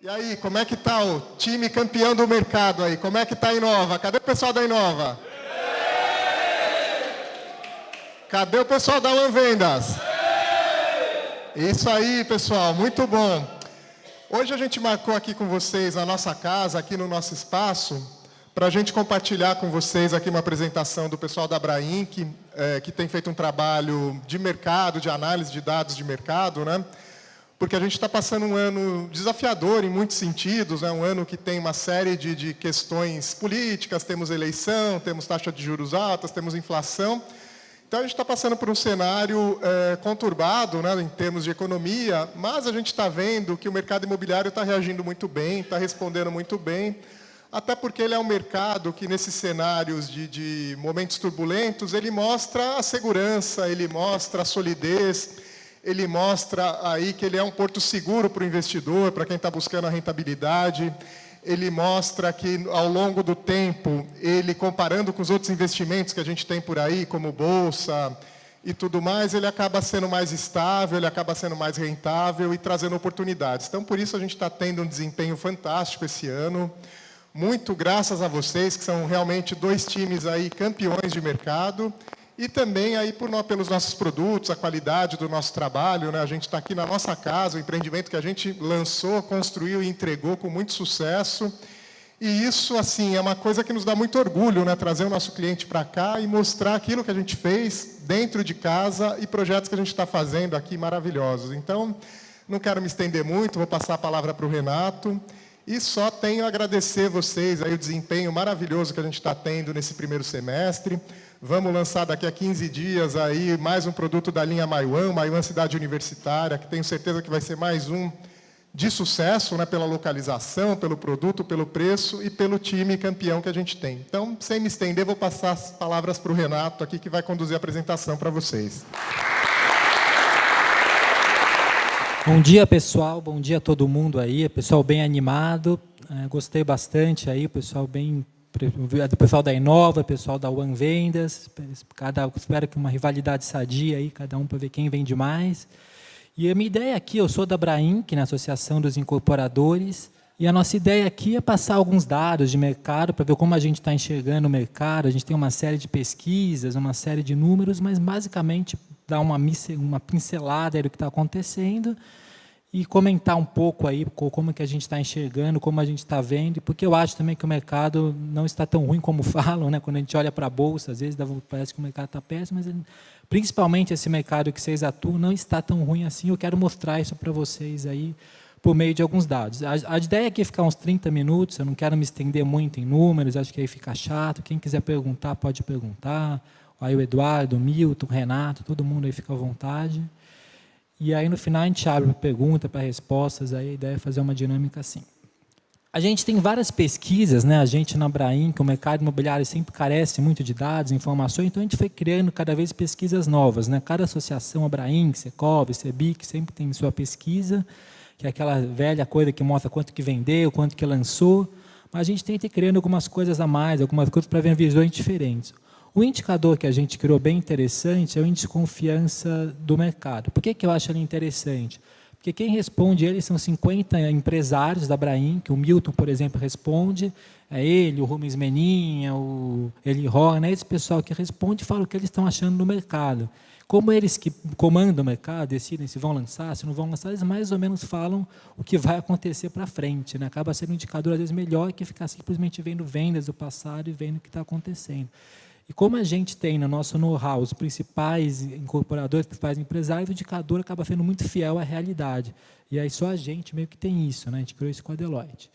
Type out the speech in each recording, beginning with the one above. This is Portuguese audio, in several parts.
E aí, como é que tá o time campeão do mercado aí? Como é que tá a Inova? Cadê o pessoal da Inova? Cadê o pessoal da One Vendas? Isso aí, pessoal, muito bom. Hoje a gente marcou aqui com vocês na nossa casa, aqui no nosso espaço, para a gente compartilhar com vocês aqui uma apresentação do pessoal da Abrainc, que tem feito um trabalho de mercado, de análise de dados de mercado, né? Porque a gente está passando um ano desafiador em muitos sentidos, né? Um ano que tem uma série de questões políticas, temos eleição, temos taxa de juros altas, temos inflação. Então, a gente está passando por um cenário conturbado, né, em termos de economia, mas a gente está vendo que o mercado imobiliário está reagindo muito bem, está respondendo muito bem, até porque ele é um mercado que, nesses cenários de momentos turbulentos, ele mostra a segurança, ele mostra a solidez, ele mostra aí que ele é um porto seguro para o investidor, para quem está buscando a rentabilidade. Ele mostra que, ao longo do tempo, ele, comparando com os outros investimentos que a gente tem por aí, como bolsa e tudo mais, ele acaba sendo mais estável, ele acaba sendo mais rentável e trazendo oportunidades. Então, por isso, a gente está tendo um desempenho fantástico esse ano, muito graças a vocês, que são realmente dois times aí campeões de mercado, e também aí pelos nossos produtos, a qualidade do nosso trabalho, né? A gente está aqui na nossa casa, o empreendimento que a gente lançou, construiu e entregou com muito sucesso. E isso, assim, é uma coisa que nos dá muito orgulho, né? Trazer o nosso cliente para cá e mostrar aquilo que a gente fez dentro de casa e projetos que a gente está fazendo aqui maravilhosos. Então, não quero me estender muito, vou passar a palavra para o Renato. E só tenho a agradecer vocês aí o desempenho maravilhoso que a gente está tendo nesse primeiro semestre. Vamos lançar daqui a 15 dias aí mais um produto da linha Maiwan Cidade Universitária, que tenho certeza que vai ser mais um de sucesso, né, pela localização, pelo produto, pelo preço e pelo time campeão que a gente tem. Então, sem me estender, vou passar as palavras para o Renato aqui, que vai conduzir a apresentação para vocês. Bom dia, pessoal. Bom dia a todo mundo aí. Pessoal bem animado. Gostei bastante aí, pessoal bem... do pessoal da Inova, pessoal da One Vendas, espero que uma rivalidade sadia aí, cada um para ver quem vende mais. E a minha ideia aqui, eu sou da Abrainc, na Associação dos Incorporadores, e a nossa ideia aqui é passar alguns dados de mercado para ver como a gente está enxergando o mercado. A gente tem uma série de pesquisas, uma série de números, mas basicamente dar uma pincelada aí do que está acontecendo e comentar um pouco aí como que a gente está enxergando, como a gente está vendo, porque eu acho também que o mercado não está tão ruim como falam, né? Quando a gente olha para a Bolsa, às vezes parece que o mercado está péssimo, mas principalmente esse mercado que vocês atuam não está tão ruim assim. Eu quero mostrar isso para vocês aí por meio de alguns dados. A ideia aqui é ficar uns 30 minutos, eu não quero me estender muito em números, acho que aí fica chato. Quem quiser perguntar, pode perguntar. Aí o Eduardo, o Milton, o Renato, todo mundo aí fica à vontade. E aí, no final, a gente abre para pergunta, para respostas. Aí a ideia é fazer uma dinâmica assim. A gente tem várias pesquisas, né? A gente na Abrainc, o mercado imobiliário sempre carece muito de dados, informações, então a gente foi criando cada vez pesquisas novas, né? Cada associação, Abrainc, Secov, Sebic, sempre tem sua pesquisa, que é aquela velha coisa que mostra quanto que vendeu, quanto que lançou, mas a gente tenta ir criando algumas coisas a mais, algumas coisas para ver visões diferentes. O indicador que a gente criou bem interessante é o índice de confiança do mercado. Por que eu acho ele interessante? Porque quem responde ele são 50 empresários da Abrainc, o Milton, por exemplo, responde, é ele, o Rubens Meninha, o Eli Horner, esse pessoal que responde e fala o que eles estão achando no mercado. Como eles que comandam o mercado, decidem se vão lançar, se não vão lançar, eles mais ou menos falam o que vai acontecer para frente, né? Acaba sendo um indicador, às vezes, melhor que ficar simplesmente vendo vendas do passado e vendo o que está acontecendo. E como a gente tem no nosso know-how os principais incorporadores, os principais empresários, o indicador acaba sendo muito fiel à realidade. E aí só a gente meio que tem isso, né? A gente criou isso com a Deloitte.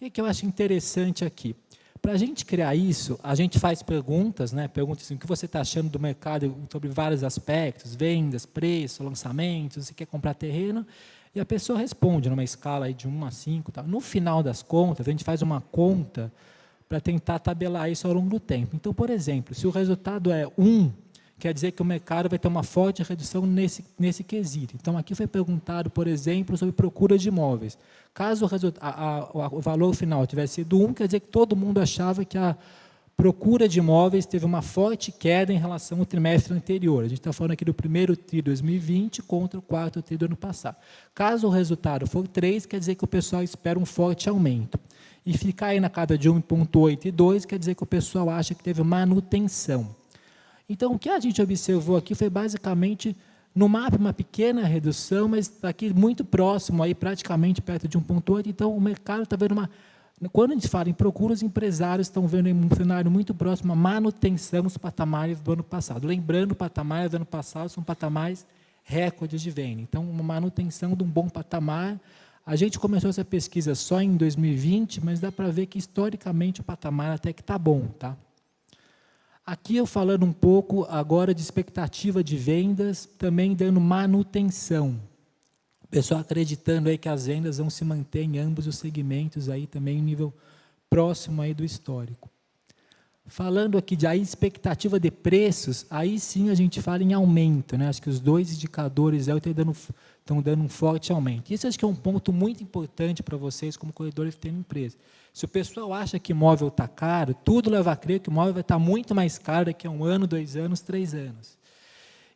O que eu acho interessante aqui? Para a gente criar isso, a gente faz perguntas, né? Perguntas assim, o que você está achando do mercado sobre vários aspectos, vendas, preço, lançamentos, você quer comprar terreno, e a pessoa responde numa escala aí de 1 a 5. Tá? No final das contas, a gente faz uma conta para tentar tabelar isso ao longo do tempo. Então, por exemplo, se o resultado é 1, quer dizer que o mercado vai ter uma forte redução nesse quesito. Então, aqui foi perguntado, por exemplo, sobre procura de imóveis. Caso o valor final tivesse sido 1, quer dizer que todo mundo achava que a procura de imóveis teve uma forte queda em relação ao trimestre anterior. A gente está falando aqui do primeiro TRI de 2020 contra o quarto TRI do ano passado. Caso o resultado for 3, quer dizer que o pessoal espera um forte aumento. E ficar aí na casa de 1,8 e 2, quer dizer que o pessoal acha que teve manutenção. Então, o que a gente observou aqui foi basicamente, no mapa, uma pequena redução, mas aqui muito próximo, aí, praticamente perto de 1,8. Então, o mercado está vendo uma... Quando a gente fala em procura, os empresários estão vendo em um cenário muito próximo a manutenção dos patamares do ano passado. Lembrando, patamares do ano passado são patamares recordes de venda. Então, uma manutenção de um bom patamar. A gente começou essa pesquisa só em 2020, mas dá para ver que, historicamente, o patamar até que está bom. Tá? Aqui eu falando um pouco agora de expectativa de vendas, também dando manutenção. O pessoal acreditando aí que as vendas vão se manter em ambos os segmentos, aí também em nível próximo aí do histórico. Falando aqui de expectativa de preços, aí sim a gente fala em aumento, né? Acho que os dois indicadores estão dando um forte aumento. Isso acho que é um ponto muito importante para vocês como corretores que têm empresa. Se o pessoal acha que imóvel está caro, tudo leva a crer que o imóvel vai estar muito mais caro daqui a 1 ano, 2 anos, 3 anos.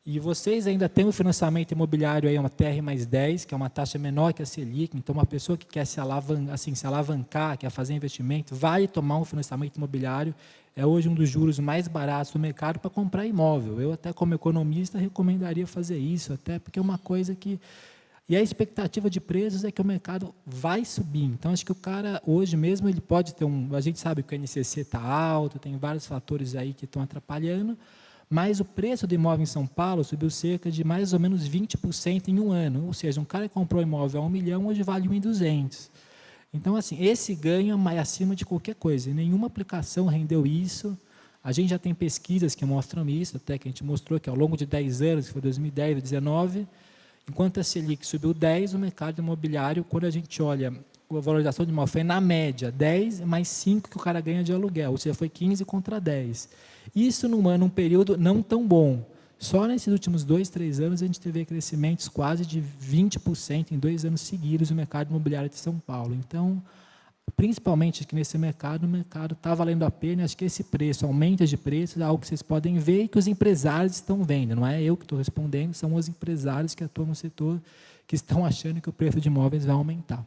E vocês ainda têm o financiamento imobiliário, aí, uma TR mais 10, que é uma taxa menor que a Selic. Então, uma pessoa que quer se alavancar, quer fazer investimento, vai tomar um financiamento imobiliário. É hoje um dos juros mais baratos do mercado para comprar imóvel. Eu, até como economista, recomendaria fazer isso, até porque é uma coisa que... E a expectativa de preços é que o mercado vai subir. Então, acho que o cara, hoje mesmo, ele pode ter a gente sabe que o INCC está alto, tem vários fatores aí que estão atrapalhando, mas o preço do imóvel em São Paulo subiu cerca de mais ou menos 20% em 1 ano. Ou seja, um cara que comprou um imóvel a 1 milhão, hoje vale 1.200. Então, assim, esse ganho é acima de qualquer coisa. E nenhuma aplicação rendeu isso. A gente já tem pesquisas que mostram isso, até que a gente mostrou que ao longo de 10 anos, que foi 2010 e 2019, enquanto a Selic subiu 10, o mercado imobiliário, quando a gente olha a valorização de imóvel, foi na média 10 mais 5 que o cara ganha de aluguel, ou seja, foi 15 contra 10. Isso num período não tão bom. Só nesses últimos 2, 3 anos a gente teve crescimentos quase de 20% em 2 anos seguidos no mercado imobiliário de São Paulo. Então, principalmente aqui nesse mercado, o mercado está valendo a pena. Acho que esse preço, aumento de preços, é algo que vocês podem ver e que os empresários estão vendo. Não é eu que estou respondendo, são os empresários que atuam no setor que estão achando que o preço de imóveis vai aumentar.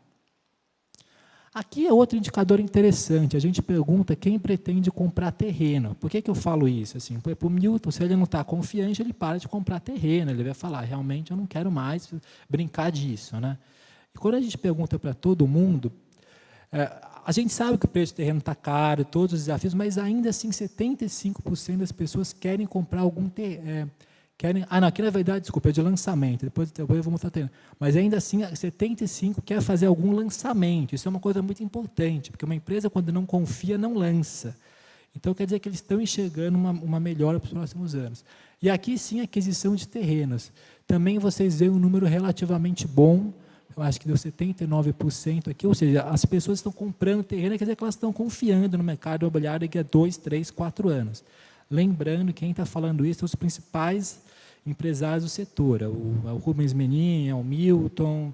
Aqui é outro indicador interessante. A gente pergunta quem pretende comprar terreno. Por que eu falo isso? Assim, para o Milton, se ele não está confiante, ele para de comprar terreno. Ele vai falar, realmente, eu não quero mais brincar disso. Né? E quando a gente pergunta para todo mundo, a gente sabe que o preço do terreno está caro, todos os desafios, mas ainda assim 75% das pessoas querem comprar algum terreno. Não, aqui na verdade, desculpa, é de lançamento, depois eu vou mostrar o terreno. Mas ainda assim, 75% quer fazer algum lançamento. Isso é uma coisa muito importante, porque uma empresa, quando não confia, não lança. Então, quer dizer que eles estão enxergando uma melhora para os próximos anos. E aqui, sim, aquisição de terrenos. Também vocês veem um número relativamente bom, eu acho que deu 79% aqui, ou seja, as pessoas estão comprando terreno, quer dizer que elas estão confiando no mercado imobiliário daqui a 2, 3, 4 anos. Lembrando, quem está falando isso são os principais empresários do setor, o Rubens Menin, o Milton,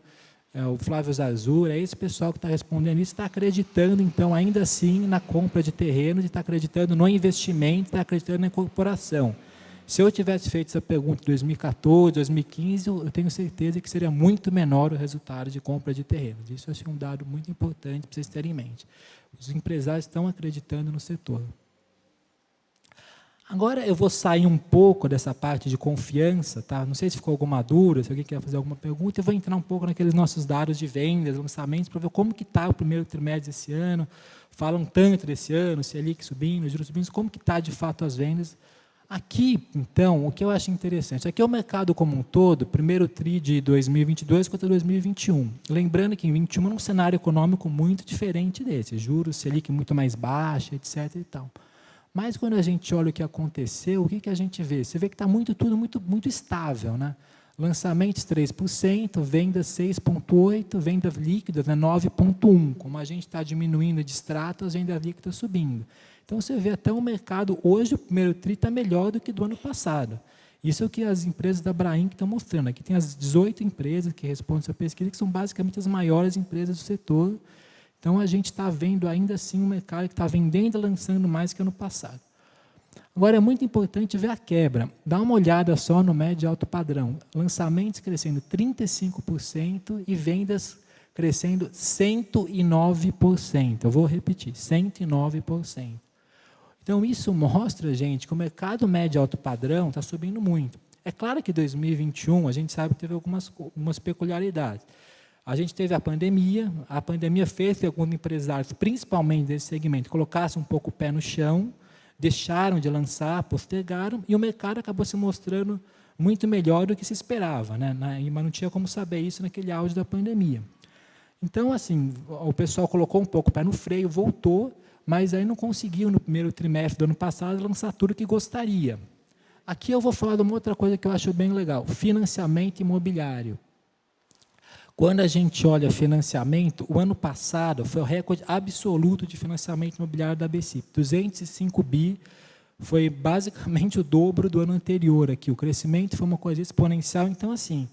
o Flávio Zarzur, é esse pessoal que está respondendo isso, está acreditando, então, ainda assim, na compra de terrenos, está acreditando no investimento, está acreditando na incorporação. Se eu tivesse feito essa pergunta em 2014, 2015, eu tenho certeza que seria muito menor o resultado de compra de terrenos. Isso é um dado muito importante para vocês terem em mente. Os empresários estão acreditando no setor. Agora eu vou sair um pouco dessa parte de confiança, tá? Não sei se ficou alguma dúvida, se alguém quer fazer alguma pergunta, eu vou entrar um pouco naqueles nossos dados de vendas, lançamentos, para ver como que está o primeiro trimestre desse ano. Falam tanto desse ano, Selic subindo, juros subindo, como que está de fato as vendas. Aqui, então, o que eu acho interessante, aqui é o mercado como um todo, primeiro TRI de 2022 contra 2021. Lembrando que em 2021 é um cenário econômico muito diferente desse, juros, Selic muito mais baixa, etc. e tal. Mas quando a gente olha o que aconteceu, o que a gente vê? Você vê que está tudo muito estável. Né? Lançamentos 3%, vendas 6,8%, vendas líquidas 9,1%. Como a gente está diminuindo de extrato, as vendas líquidas subindo. Então, você vê até o mercado, hoje o primeiro TRI está melhor do que do ano passado. Isso é o que as empresas da Brain estão mostrando. Aqui tem as 18 empresas que respondem essa pesquisa, que são basicamente as maiores empresas do setor. Então, a gente está vendo ainda assim um mercado que está vendendo e lançando mais que ano passado. Agora, é muito importante ver a quebra. Dá uma olhada só no médio e alto padrão. Lançamentos crescendo 35% e vendas crescendo 109%. Eu vou repetir, 109%. Então, isso mostra, gente, que o mercado médio e alto padrão está subindo muito. É claro que 2021, a gente sabe que teve algumas peculiaridades. A gente teve a pandemia fez que alguns empresários, principalmente desse segmento, colocassem um pouco o pé no chão, deixaram de lançar, postergaram, e o mercado acabou se mostrando muito melhor do que se esperava, né? Mas não tinha como saber isso naquele auge da pandemia. Então, assim, o pessoal colocou um pouco o pé no freio, voltou, mas aí não conseguiu, no primeiro trimestre do ano passado, lançar tudo que gostaria. Aqui eu vou falar de uma outra coisa que eu acho bem legal, financiamento imobiliário. Quando a gente olha financiamento, o ano passado foi o recorde absoluto de financiamento imobiliário da BCIP, 205 bi, foi basicamente o dobro do ano anterior aqui. O crescimento foi uma coisa exponencial. Então, assim,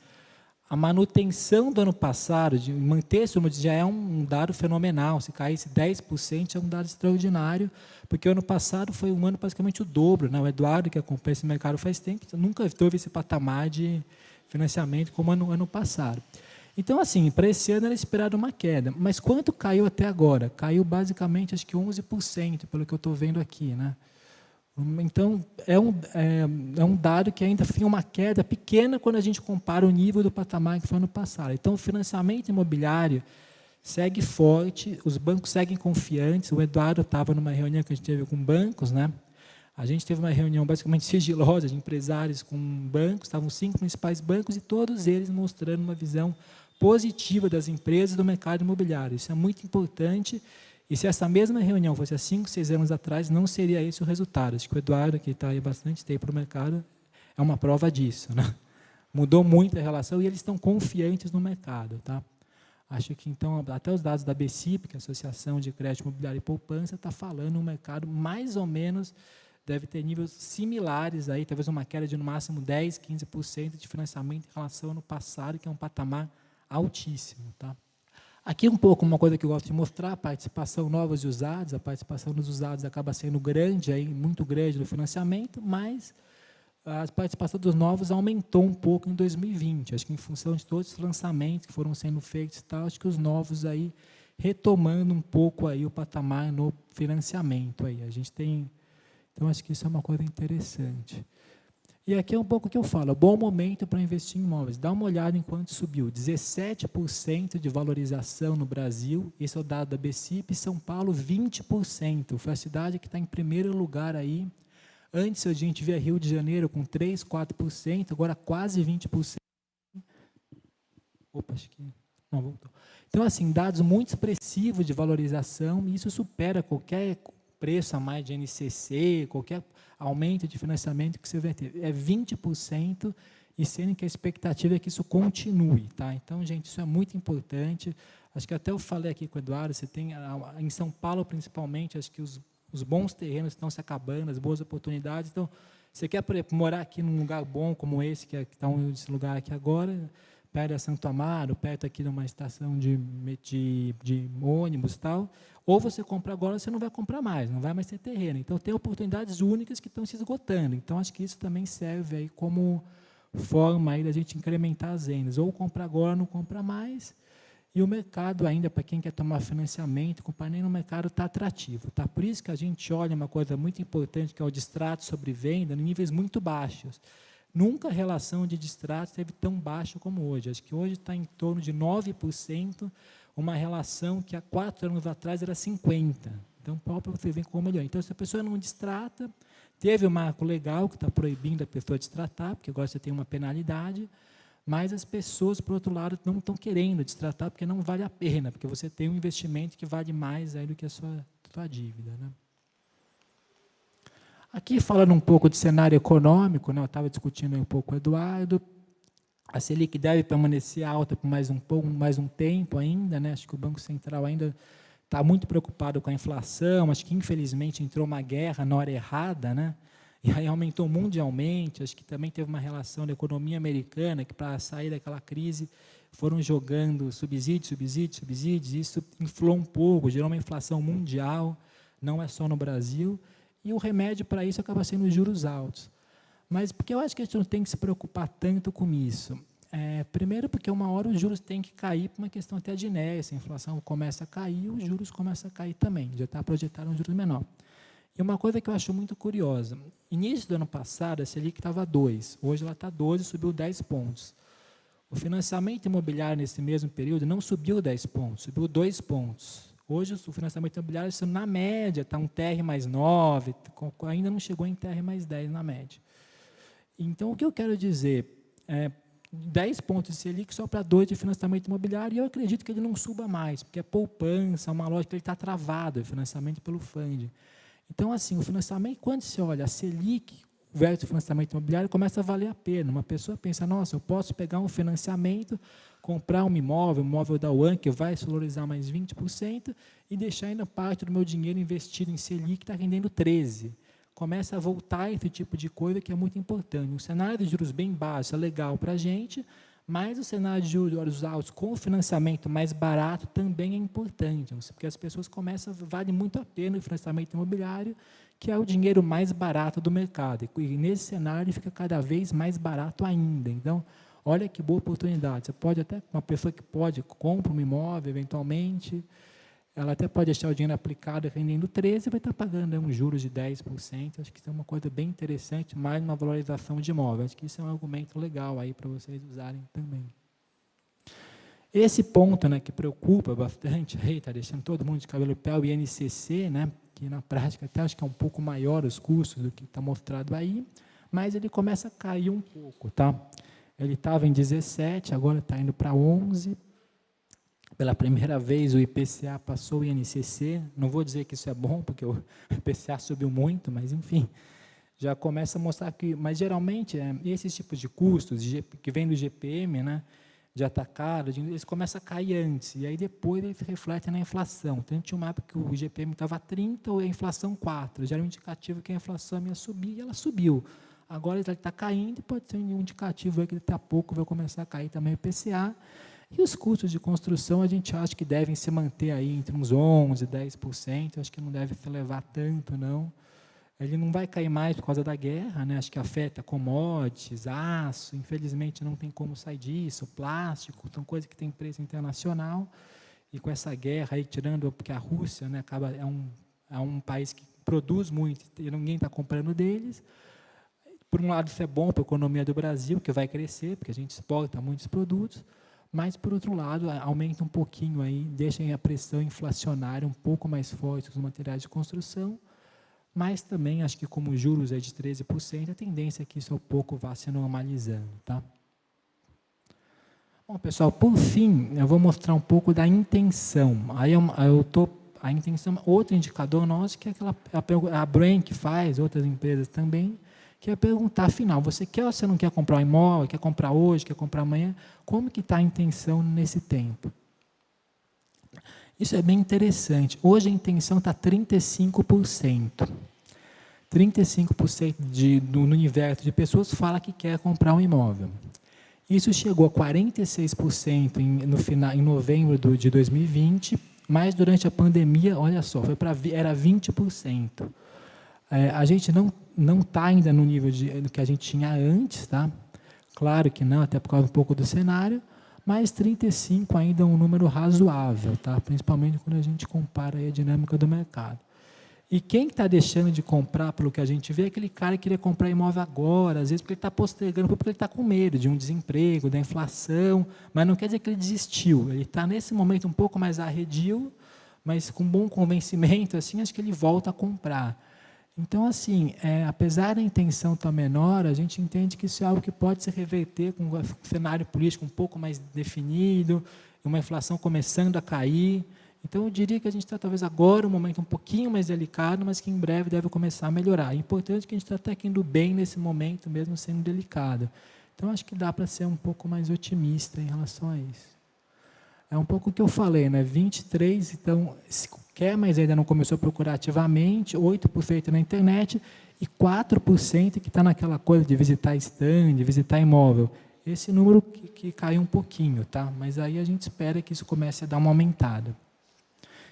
a manutenção do ano passado, de manter-se, já é um dado fenomenal. Se caísse 10%, é um dado extraordinário, porque o ano passado foi um ano basicamente o dobro, né? O Eduardo, que acompanha esse mercado faz tempo, nunca teve esse patamar de financiamento como ano passado. Então, assim, para esse ano era esperado uma queda. Mas quanto caiu até agora? Caiu basicamente, acho que 11%, pelo que eu estou vendo aqui, né? Então, é um dado que ainda tem uma queda pequena quando a gente compara o nível do patamar que foi ano passado. Então, o financiamento imobiliário segue forte, os bancos seguem confiantes. O Eduardo estava numa reunião que a gente teve com bancos, né? A gente teve uma reunião basicamente sigilosa de empresários com bancos, estavam 5 principais bancos e todos eles mostrando uma visão positiva das empresas do mercado imobiliário. Isso é muito importante. E se essa mesma reunião fosse há 5, 6 anos atrás, não seria esse o resultado. Acho que o Eduardo, que está aí bastante tempo no mercado, é uma prova disso, né? Mudou muito a relação e eles estão confiantes no mercado, tá? Acho que, então, até os dados da BCIP, que é a Associação de Crédito Imobiliário e Poupança, está falando um mercado mais ou menos, deve ter níveis similares, aí, talvez uma queda de no máximo 10%, 15% de financiamento em relação ao ano passado, que é um patamar altíssimo, tá? Aqui um pouco uma coisa que eu gosto de mostrar, a participação novos e usados. A participação dos usados acaba sendo grande, aí, muito grande no financiamento, mas a participação dos novos aumentou um pouco em 2020. Acho que em função de todos os lançamentos que foram sendo feitos e tal, acho que os novos aí retomando um pouco aí o patamar no financiamento. Aí. A gente tem, então, acho que isso é uma coisa interessante. E aqui é um pouco o que eu falo, bom momento para investir em imóveis. Dá uma olhada em quanto subiu, 17% de valorização no Brasil, esse é o dado da BCIP, São Paulo 20%, foi a cidade que está em primeiro lugar aí. Antes a gente via Rio de Janeiro com 3%, 4%, agora quase 20%. Opa, acho que não voltou. Então, assim, dados muito expressivos de valorização, e isso supera qualquer preço a mais de NCC, qualquer aumento de financiamento que você vai ter. É 20%, e sendo que a expectativa é que isso continue. Tá? Então, gente, isso é muito importante. Acho que até eu falei aqui com o Eduardo, você tem, em São Paulo, principalmente, acho que os bons terrenos estão se acabando, as boas oportunidades. Então, você quer, por exemplo, morar aqui num lugar bom como esse, que está nesse lugar aqui agora, perto da Santo Amaro, perto aqui de uma estação de ônibus e tal, ou você compra agora, você não vai comprar mais, não vai mais ter terreno. Então, tem oportunidades únicas que estão se esgotando. Então, acho que isso também serve aí como forma aí da gente incrementar as vendas. Ou compra agora, não compra mais. E o mercado ainda, para quem quer tomar financiamento, companhia no mercado está atrativo. Tá? Por isso que a gente olha uma coisa muito importante, que é o distrato sobre venda, em níveis muito baixos. Nunca a relação de distrato esteve tão baixa como hoje. Acho que hoje está em torno de 9%, uma relação que há 4 anos atrás era 50%. Então, para você ver como melhor. Então, se a pessoa não distrata, teve um marco legal que está proibindo a pessoa distratar, porque agora você tem uma penalidade, mas as pessoas, por outro lado, não estão querendo distratar, porque não vale a pena, porque você tem um investimento que vale mais aí do que a sua dívida, né? Aqui, falando um pouco de cenário econômico, né, eu estava discutindo um pouco com o Eduardo, a Selic deve permanecer alta por mais um tempo ainda, né? Acho que o Banco Central ainda está muito preocupado com a inflação, acho que, infelizmente, entrou uma guerra na hora errada, né? e aí aumentou mundialmente. Acho que também teve uma relação da economia americana, que para sair daquela crise foram jogando subsídios, e isso inflou um pouco, gerou uma inflação mundial, não é só no Brasil, e o remédio para isso acaba sendo os juros altos. Mas porque eu acho que a gente não tem que se preocupar tanto com isso. Primeiro porque uma hora os juros têm que cair por uma questão até de inércia, a inflação começa a cair, os juros começam a cair também, já está projetado um juros menor. E uma coisa que eu acho muito curiosa, início do ano passado a Selic estava 2, hoje ela está 12, subiu 10 pontos. O financiamento imobiliário nesse mesmo período não subiu 10 pontos, subiu 2 pontos. Hoje o financiamento imobiliário, na média, está um TR mais 9, ainda não chegou em TR mais 10 na média. Então, o que eu quero dizer 10 pontos de Selic só para 2 de financiamento imobiliário, e eu acredito que ele não suba mais, porque é poupança, uma lógica que ele está travado, o financiamento pelo fundo. Então, assim, o financiamento, quando se olha a Selic versus o financiamento imobiliário, começa a valer a pena. Uma pessoa pensa, nossa, eu posso pegar um financiamento, comprar um imóvel da UAN, que vai se valorizar mais 20%, e deixar ainda parte do meu dinheiro investido em Selic, que está rendendo 13%. Começa a voltar esse tipo de coisa que é muito importante. Um cenário de juros bem baixo é legal para a gente, mas o cenário de juros altos com financiamento mais barato também é importante, porque as pessoas começam, vale muito a pena o financiamento imobiliário, que é o dinheiro mais barato do mercado. E nesse cenário fica cada vez mais barato ainda. Então, olha que boa oportunidade. Você pode até, uma pessoa que compra um imóvel eventualmente, ela até pode deixar o dinheiro aplicado rendendo 13% e vai estar pagando uns juros de 10%. Acho que isso é uma coisa bem interessante, mais uma valorização de imóvel. Acho que isso é um argumento legal aí para vocês usarem também. Esse ponto, né, que preocupa bastante, está deixando todo mundo de cabelo em pé, o INCC, né, que na prática até acho que é um pouco maior os custos do que está mostrado aí, mas ele começa a cair um pouco. Tá? Ele estava em 17, agora está indo para 11%. Pela primeira vez o IPCA passou o INCC, não vou dizer que isso é bom, porque o IPCA subiu muito, mas enfim, já começa a mostrar que, mas geralmente esses tipos de custos, que vem do GPM, né, de atacado, eles começam a cair antes, e aí depois eles refletem na inflação. Então, tinha uma época que o GPM estava 30 ou a inflação 4, já era um indicativo que a inflação ia subir, e ela subiu. Agora ele está caindo, e pode ser um indicativo que daqui a pouco vai começar a cair também o IPCA. E os custos de construção, a gente acha que devem se manter aí entre uns 11%, 10%, acho que não deve se elevar tanto, não. Ele não vai cair mais por causa da guerra, né? Acho que afeta commodities, aço, infelizmente não tem como sair disso, plástico, são coisas que tem preço internacional, e com essa guerra aí, tirando, porque a Rússia, né, é um país que produz muito, e ninguém está comprando deles. Por um lado, isso é bom para a economia do Brasil, que vai crescer, porque a gente exporta muitos produtos, mas, por outro lado, aumenta um pouquinho aí, deixa a pressão inflacionária um pouco mais forte nos materiais de construção, mas também, acho que como os juros é de 13%, a tendência é que isso um pouco vá se normalizando. Tá? Bom, pessoal, por fim, eu vou mostrar um pouco da intenção. Aí a intenção, outro indicador nosso, que é a Brain que faz, outras empresas também, que é perguntar, afinal, você quer ou você não quer comprar um imóvel, quer comprar hoje, quer comprar amanhã? Como que está a intenção nesse tempo? Isso é bem interessante. Hoje a intenção está 35%. 35% no universo de pessoas fala que quer comprar um imóvel. Isso chegou a 46% em novembro de 2020, mas durante a pandemia, olha só, era 20%. A gente não está ainda no nível do que a gente tinha antes, tá? Claro que não, até por causa um pouco do cenário, mas 35 ainda é um número razoável, tá? Principalmente quando a gente compara aí a dinâmica do mercado. E quem está deixando de comprar, pelo que a gente vê, é aquele cara que queria comprar imóvel agora, às vezes porque ele está postergando, porque ele está com medo de um desemprego, da inflação, mas não quer dizer que ele desistiu. Ele está nesse momento um pouco mais arredio, mas com bom convencimento, assim, acho que ele volta a comprar. Então, assim, apesar da intenção estar menor, a gente entende que isso é algo que pode se reverter com um cenário político um pouco mais definido, uma inflação começando a cair. Então, eu diria que a gente está, talvez, agora, um momento um pouquinho mais delicado, mas que em breve deve começar a melhorar. É importante que a gente está até indo bem nesse momento, mesmo sendo delicado. Então, acho que dá para ser um pouco mais otimista em relação a isso. É um pouco o que eu falei, né? 23, então, quer, mas ainda não começou a procurar ativamente, 8% na internet e 4% que está naquela coisa de visitar stand, de visitar imóvel. Esse número que caiu um pouquinho, tá? Mas aí a gente espera que isso comece a dar uma aumentada.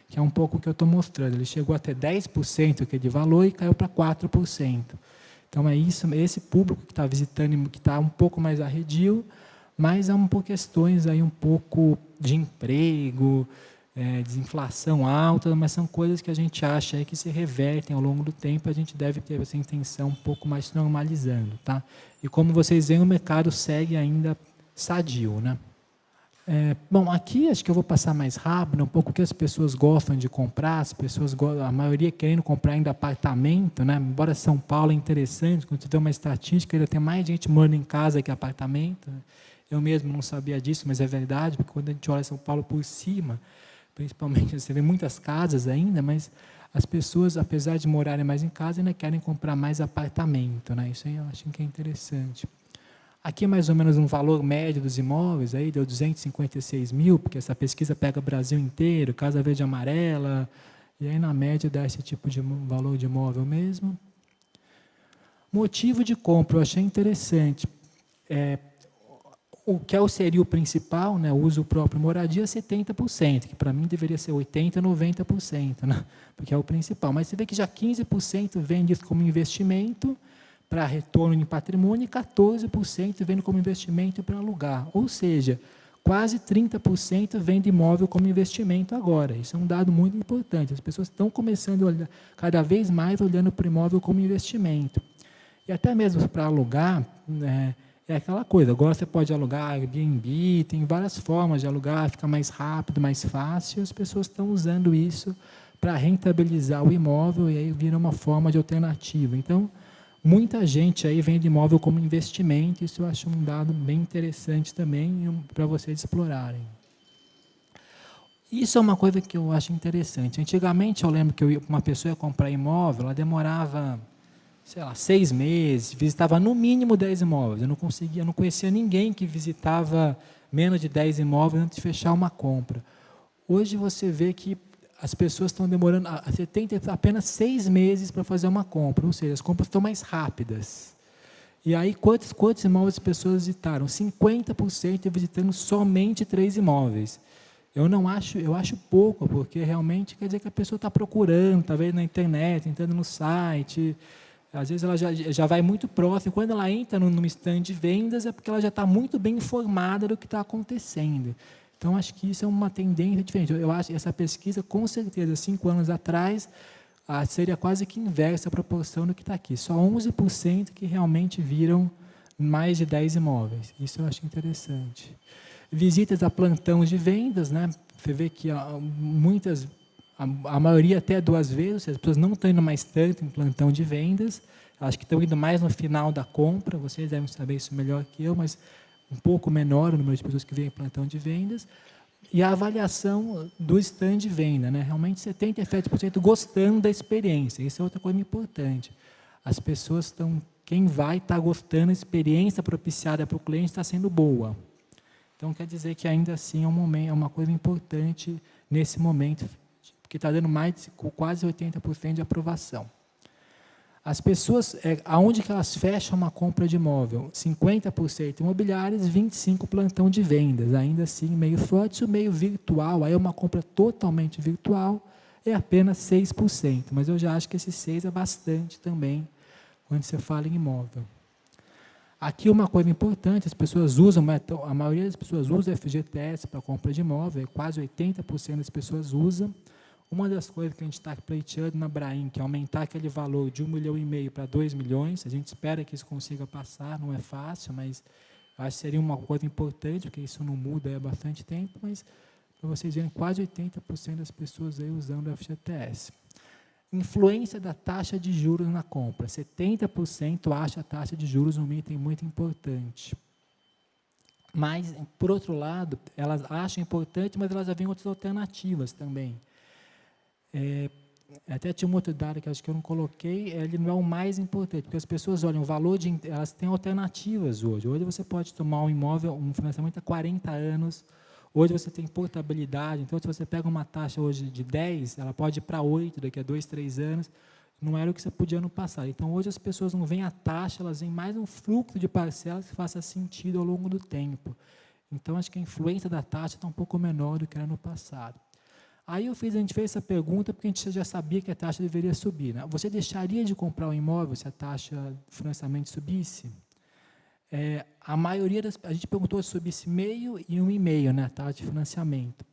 Que é um pouco o que eu estou mostrando. Ele chegou até 10% que é de valor e caiu para 4%. Então é isso, esse público que está visitando, que está um pouco mais arredio, mas é um pouco questões aí um pouco de emprego, desinflação alta, mas são coisas que a gente acha aí que se revertem ao longo do tempo, a gente deve ter essa intenção um pouco mais normalizando, tá? E como vocês veem, o mercado segue ainda sadio, né? Bom, aqui acho que eu vou passar mais rápido, um pouco o que as pessoas gostam de comprar, as pessoas a maioria querendo comprar ainda apartamento, né? Embora São Paulo é interessante, quando você tem uma estatística, ainda tem mais gente morando em casa que apartamento, né? Eu mesmo não sabia disso, mas é verdade, porque quando a gente olha São Paulo por cima, principalmente, você vê muitas casas ainda, mas as pessoas, apesar de morarem mais em casa, ainda querem comprar mais apartamento, né? Isso aí eu acho que é interessante. Aqui mais ou menos um valor médio dos imóveis, aí deu 256 mil, porque essa pesquisa pega o Brasil inteiro, Casa Verde e Amarela, e aí na média dá esse tipo de valor de imóvel mesmo. Motivo de compra, eu achei interessante. O que seria o principal, né, o uso próprio moradia, 70%, que para mim deveria ser 80%, 90%, né, porque é o principal. Mas você vê que já 15% vem disso como investimento, para retorno em patrimônio, e 14% vem como investimento para alugar. Ou seja, quase 30% vem de imóvel como investimento agora. Isso é um dado muito importante. As pessoas estão começando a olhar, cada vez mais olhando para o imóvel como investimento. E até mesmo para alugar, né, é aquela coisa, agora você pode alugar Airbnb, tem várias formas de alugar, fica mais rápido, mais fácil, as pessoas estão usando isso para rentabilizar o imóvel e aí vira uma forma de alternativa. Então, muita gente aí vende imóvel como investimento, isso eu acho um dado bem interessante também para vocês explorarem. Isso é uma coisa que eu acho interessante. Antigamente eu lembro que uma pessoa ia comprar imóvel, ela demorava, sei lá, 6 meses, visitava no mínimo 10 imóveis. Eu não conhecia ninguém que visitava menos de 10 imóveis antes de fechar uma compra. Hoje você vê que as pessoas estão demorando, você tem apenas 6 meses para fazer uma compra, ou seja, as compras estão mais rápidas. E aí, quantos imóveis as pessoas visitaram? 50% visitando somente 3 imóveis. Eu acho pouco, porque realmente quer dizer que a pessoa está procurando, está vendo na internet, entrando no site, às vezes ela já vai muito próximo. Quando ela entra num stand de vendas, é porque ela já está muito bem informada do que está acontecendo. Então, acho que isso é uma tendência diferente. Eu acho que essa pesquisa, com certeza, 5 anos atrás, seria quase que inversa a proporção do que está aqui. Só 11% que realmente viram mais de 10 imóveis. Isso eu acho interessante. Visitas a plantão de vendas, né? Você vê que a maioria até 2 vezes, as pessoas não estão indo mais tanto em plantão de vendas, acho que estão indo mais no final da compra, vocês devem saber isso melhor que eu, mas um pouco menor o número de pessoas que vêm em plantão de vendas, e a avaliação do stand de venda, né? Realmente 77% gostando da experiência, isso é outra coisa importante. As pessoas estão, quem vai está gostando, a experiência propiciada para o cliente está sendo boa. Então, quer dizer que ainda assim é uma coisa importante nesse momento, porque está dando quase 80% de aprovação. As pessoas, aonde que elas fecham uma compra de imóvel? 50% imobiliárias, 25% plantão de vendas. Ainda assim, meio forte. Se o meio virtual, aí é uma compra totalmente virtual, é apenas 6%. Mas eu já acho que esse 6% é bastante também, quando você fala em imóvel. Aqui uma coisa importante, as pessoas usam, a maioria das pessoas usa FGTS para compra de imóvel, quase 80% das pessoas usam. Uma das coisas que a gente está pleiteando na Brain, que é aumentar aquele valor de 1,5 milhão para 2 milhões, a gente espera que isso consiga passar, não é fácil, mas acho que seria uma coisa importante, porque isso não muda há bastante tempo, mas para vocês verem, quase 80% das pessoas aí usando o FGTS. Influência da taxa de juros na compra. 70% acha a taxa de juros um item muito importante. Mas, por outro lado, elas acham importante, mas elas já veem outras alternativas também. Até tinha um outro dado que acho que eu não coloquei, ele não é o mais importante, porque as pessoas olham o valor elas têm alternativas hoje. Hoje você pode tomar um imóvel, um financiamento a 40 anos, Hoje você tem portabilidade, então se você pega uma taxa hoje de 10, ela pode ir para 8 daqui a 2, 3 anos, não era o que você podia no passado. Então hoje as pessoas não veem a taxa, elas veem mais um fluxo de parcelas que faça sentido ao longo do tempo. Então acho que a influência da taxa está um pouco menor do que era no passado. Aí a gente fez essa pergunta porque a gente já sabia que a taxa deveria subir, né? Você deixaria de comprar um imóvel se a taxa de financiamento subisse? A maioria a gente perguntou se subisse meio e 1,5, né, a taxa de financiamento.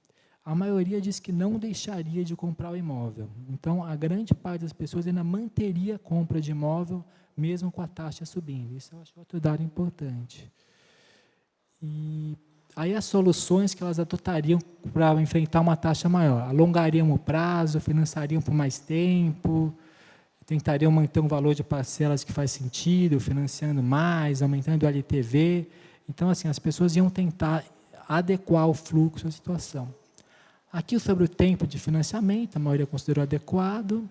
A maioria disse que não deixaria de comprar o imóvel. Então, a grande parte das pessoas ainda manteria a compra de imóvel, mesmo com a taxa subindo. Isso eu acho outro dado importante. E aí as soluções que elas adotariam para enfrentar uma taxa maior. Alongariam o prazo, financiariam por mais tempo, tentariam manter um valor de parcelas que faz sentido, financiando mais, aumentando o LTV. Então, assim, as pessoas iam tentar adequar o fluxo à situação. Aqui sobre o tempo de financiamento, a maioria considerou adequado.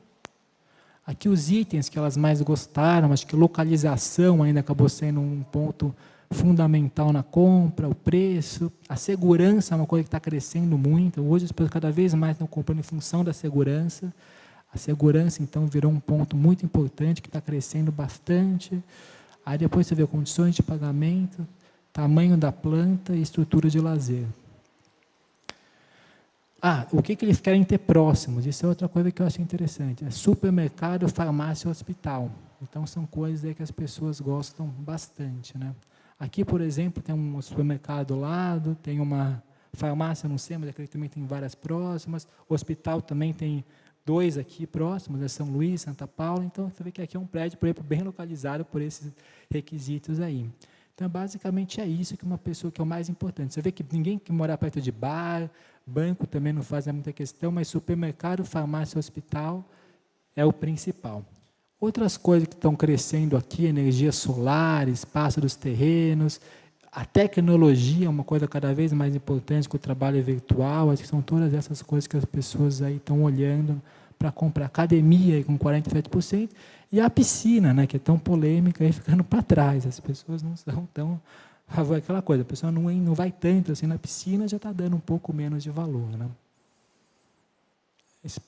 Aqui os itens que elas mais gostaram, acho que localização ainda acabou sendo um ponto fundamental na compra, o preço, a segurança é uma coisa que está crescendo muito. Hoje as pessoas cada vez mais estão comprando em função da segurança. A segurança, então, virou um ponto muito importante, que está crescendo bastante. Aí depois você vê condições de pagamento, tamanho da planta e estrutura de lazer. O que eles querem ter próximos? Isso é outra coisa que eu achei interessante. É supermercado, farmácia e hospital. Então, são coisas aí que as pessoas gostam bastante, né? Aqui, por exemplo, tem um supermercado ao lado, tem uma farmácia, não sei, mas aqui também tem várias próximas. O hospital também tem 2 aqui próximos, né? São Luís, Santa Paula. Então, você vê que aqui é um prédio, por exemplo, bem localizado por esses requisitos aí. Então, basicamente, é isso que uma pessoa que é o mais importante. Você vê que ninguém que mora perto de bar, banco também não faz muita questão, mas supermercado, farmácia, hospital é o principal. Outras coisas que estão crescendo aqui, energia solar, espaço dos terrenos, a tecnologia é uma coisa cada vez mais importante, que o trabalho virtual, acho que são todas essas coisas que as pessoas aí estão olhando para comprar. Academia aí com 47%, e a piscina, né, que é tão polêmica, aí ficando para trás. As pessoas não são tão... Aquela coisa, a pessoa não vai tanto assim na piscina, já está dando um pouco menos de valor, né?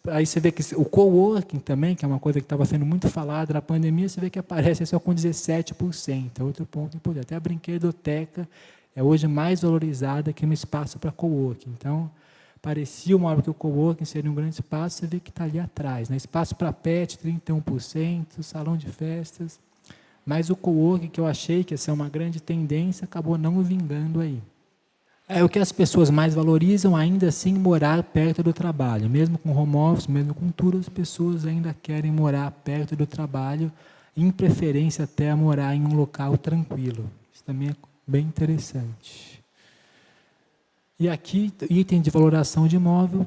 Aí você vê que o coworking também, que é uma coisa que estava sendo muito falada na pandemia, você vê que aparece só com 17%, é outro ponto importante. Até a brinquedoteca é hoje mais valorizada que um espaço para coworking. Então, parecia uma hora que o coworking seria um grande espaço, você vê que está ali atrás, né? Espaço para pet, 31%, salão de festas, mas o coworking, que eu achei que ia ser uma grande tendência, acabou não vingando aí. É o que as pessoas mais valorizam, ainda assim, morar perto do trabalho. Mesmo com home office, mesmo com tudo, as pessoas ainda querem morar perto do trabalho, em preferência até morar em um local tranquilo. Isso também é bem interessante. E aqui, item de valoração de imóvel,